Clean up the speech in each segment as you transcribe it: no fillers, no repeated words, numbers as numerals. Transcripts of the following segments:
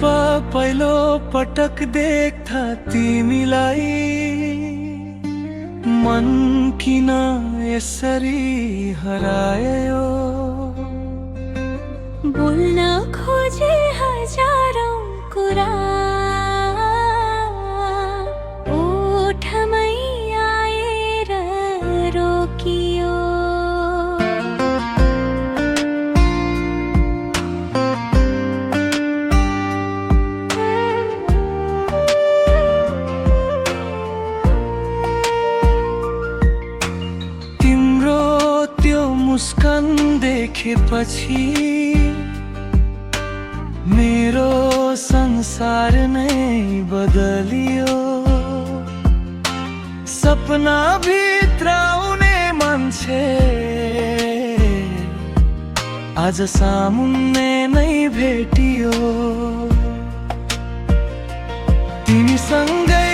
पहिलो पटक देख्दा तिमीलाई मन किन यसरी हरायो। बोल्न खोजे हजारौं कुरा ओठमै आएर रोकियो। मुस्कान देखेपछि मेरो संसार नै बदलियो। सपना भित्राउने मान्छे आज सामुन्ने नै भेटियो। तिमीसँगै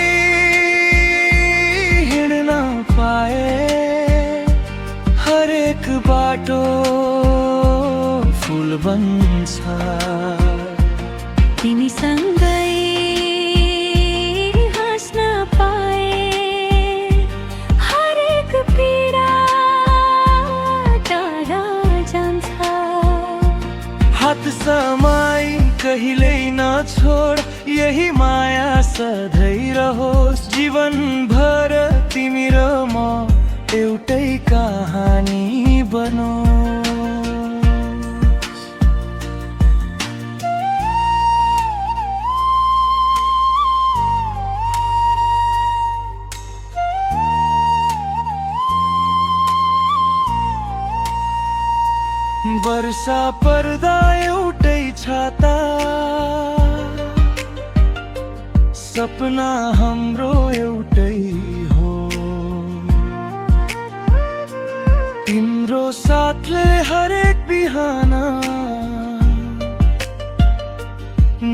हिँड्न पाए हरेक बाटो फुल बन्छ। तिमीसँगै हाँस्न पाए हरेक पीडा टाढा जान्छ। हात समाई कहिल्यै नछोड यही माया सधैँ रहोस्। जीवनभर तिमी र म एउटै कहानी बनोस्। वर्षा पर्दा एउटै छाता सपना हाम्रो एउटै हो। तिम्रो साथले हरेक बिहान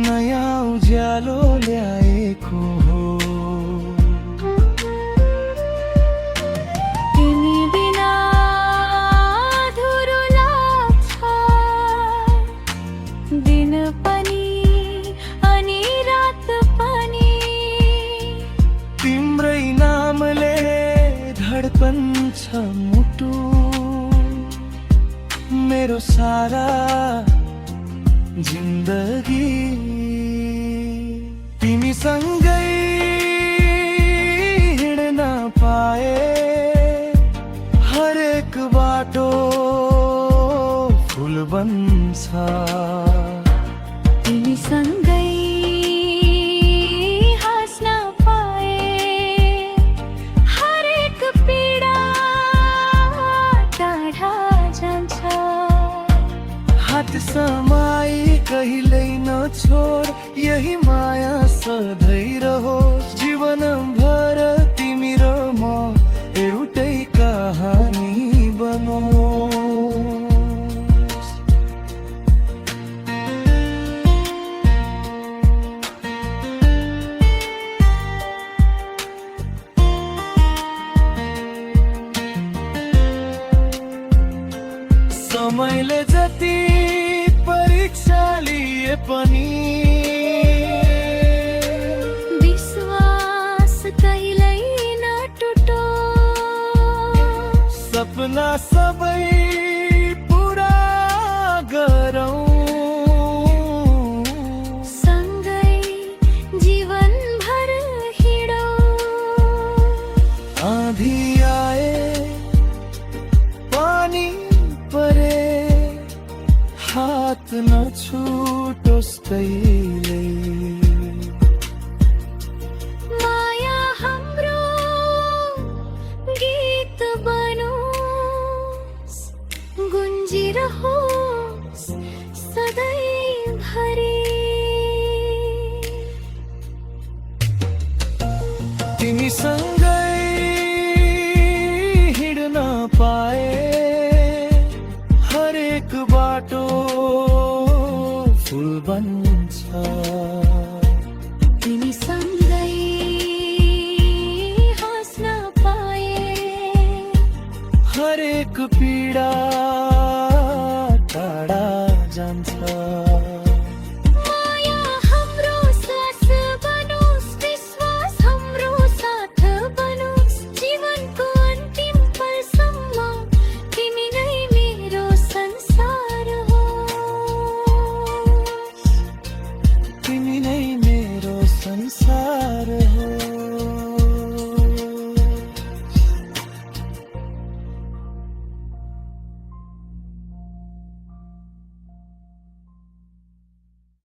नयाँ उज्यालो ल्याएको हो। तिमी बिना अधुरो लाग्छ दिन पनि अनि रात पनि। तिम्रै नामले धडकन छ मुटु मेरो सारा जिन्दगी। तिमीसँगै हिँड्न पाए हरेक बाटो फुल बन्छ। तिमीसँगै हाँस्न पाए हरेक पीडा टाढा जान्छ। हात समाई कहिल्यै नछोड यही माया सधैँ रहोस्। जीवनभर तिमी र म एउटै कहानी बनोस्। समयले जति परीक्षा लिए पनि विश्वास कहिल्यै नटुटो। सपना सबै पुरा गरौँ सँगै जीवनभर हिँडौँ। आँधी आए पानी परे हात नछुटोस् कहिल्यै। माया हाम्रो गीत बनोस् गुन्जिरहोस् सधैँभरि। तिमीसँगै हिँड्न पाए हरेक बाटो फुल बन्छ। तिमीसँगै हाँस्न पाए हरेक पीडा